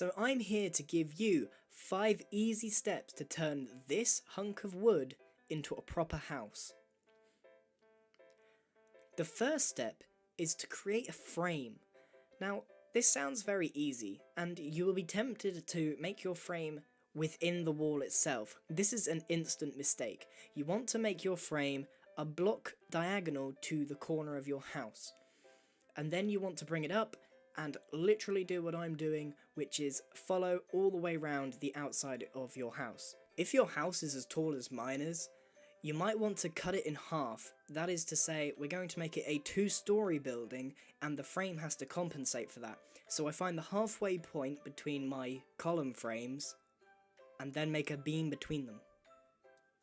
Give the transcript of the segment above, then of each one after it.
So I'm here to give you 5 easy steps to turn this hunk of wood into a proper house. The first step is to create a frame. Now, this sounds very easy, and you will be tempted to make your frame within the wall itself. This is an instant mistake. You want to make your frame a block diagonal to the corner of your house. And then you want to bring it up and literally do what I'm doing, which is follow all the way around the outside of your house. If your house is as tall as mine is, you might want to cut it in half. That is to say, we're going to make it a 2-story building, and the frame has to compensate for that. So I find the halfway point between my column frames, and then make a beam between them.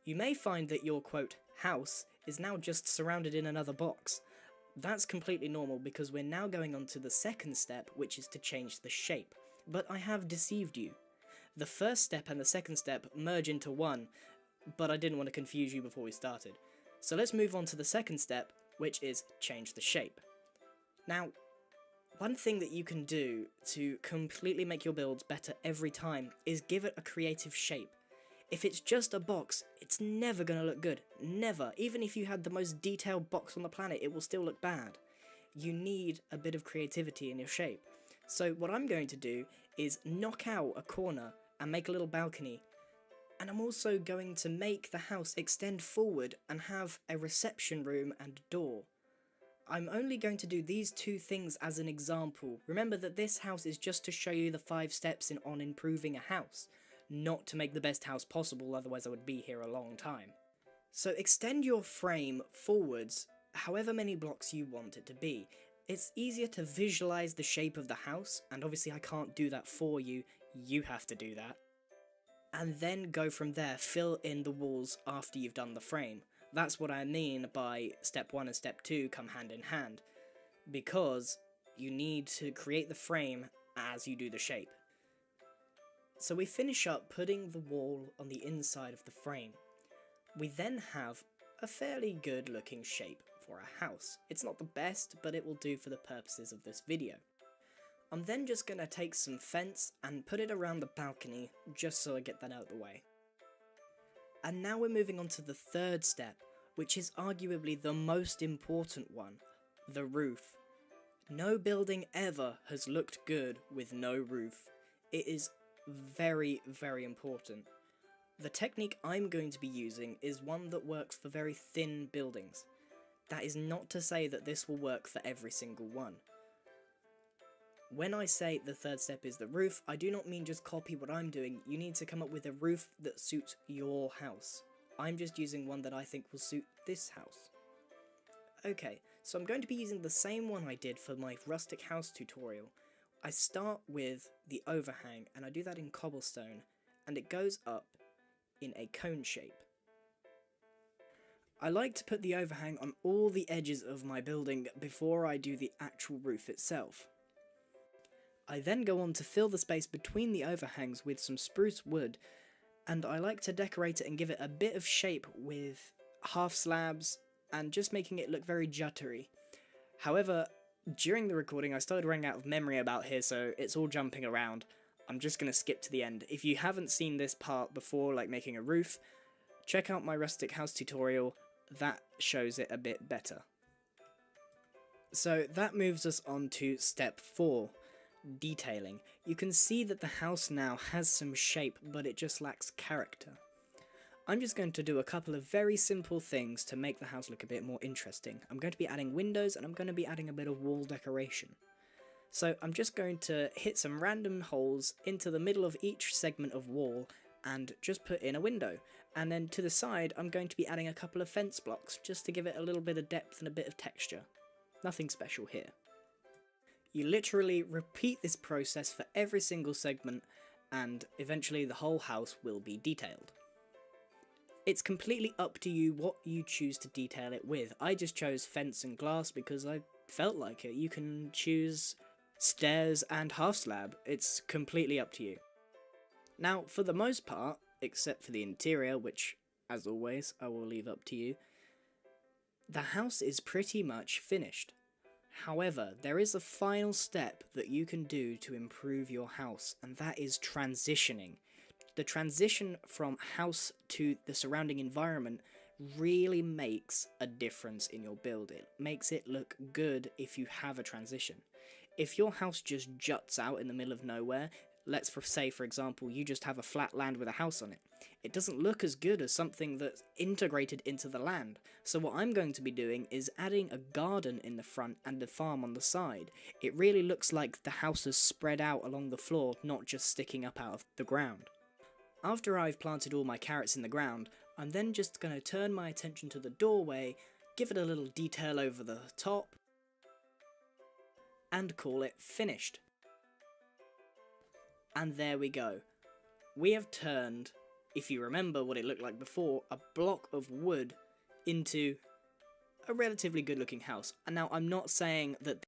You may find that your, quote, house is now just surrounded in another box. That's completely normal because we're now going on to the second step, which is to change the shape. But I have deceived you. The first step and the second step merge into one, but I didn't want to confuse you before we started. So let's move on to the second step, which is change the shape. Now, one thing that you can do to completely make your builds better every time is give it a creative shape. If it's just a box, it's never going to look good. Never. Even if you had the most detailed box on the planet, it will still look bad. You need a bit of creativity in your shape. So what I'm going to do is knock out a corner and make a little balcony. And I'm also going to make the house extend forward and have a reception room and door. I'm only going to do these 2 things as an example. Remember that this house is just to show you the 5 steps on improving a house, not to make the best house possible, otherwise I would be here a long time. So extend your frame forwards however many blocks you want it to be. It's easier to visualize the shape of the house, and obviously I can't do that for you, you have to do that. And then go from there, fill in the walls after you've done the frame. That's what I mean by step 1 and step 2 come hand in hand, because you need to create the frame as you do the shape. So we finish up putting the wall on the inside of the frame. We then have a fairly good looking shape for a house. It's not the best, but it will do for the purposes of this video. I'm then just going to take some fence and put it around the balcony, just so I get that out of the way. And now we're moving on to the third step, which is arguably the most important one, the roof. No building ever has looked good with no roof. It is very, very important. The technique I'm going to be using is one that works for very thin buildings. That is not to say that this will work for every single one. When I say the third step is the roof, I do not mean just copy what I'm doing. You need to come up with a roof that suits your house. I'm just using one that I think will suit this house. Okay, so I'm going to be using the same one I did for my rustic house tutorial. I start with the overhang, and I do that in cobblestone, and it goes up in a cone shape. I like to put the overhang on all the edges of my building before I do the actual roof itself. I then go on to fill the space between the overhangs with some spruce wood, and I like to decorate it and give it a bit of shape with half slabs and just making it look very juttery. However, during the recording I started running out of memory about here, so it's all jumping around. I'm just going to skip to the end. If you haven't seen this part before, like making a roof, check out my rustic house tutorial, that shows it a bit better. So that moves us on to step 4. Detailing. You can see that the house now has some shape, but it just lacks character. I'm just going to do a couple of very simple things to make the house look a bit more interesting. I'm going to be adding windows, and I'm going to be adding a bit of wall decoration. So I'm just going to hit some random holes into the middle of each segment of wall and just put in a window. And then to the side I'm going to be adding a couple of fence blocks just to give it a little bit of depth and a bit of texture. Nothing special here. You literally repeat this process for every single segment, and eventually the whole house will be detailed. It's completely up to you what you choose to detail it with. I just chose fence and glass because I felt like it. You can choose stairs and half slab. It's completely up to you. Now, for the most part, except for the interior, which, as always, I will leave up to you, the house is pretty much finished. However, there is a final step that you can do to improve your house, and that is transitioning. The transition from house to the surrounding environment really makes a difference in your build. It makes it look good if you have a transition. If your house just juts out in the middle of nowhere, let's say for example you just have a flat land with a house on it, it doesn't look as good as something that's integrated into the land. So what I'm going to be doing is adding a garden in the front and a farm on the side. It really looks like the house is spread out along the floor, not just sticking up out of the ground. After I've planted all my carrots in the ground, I'm then just going to turn my attention to the doorway, give it a little detail over the top, and call it finished. And there we go. We have turned, if you remember what it looked like before, a block of wood into a relatively good looking house. And now I'm not saying that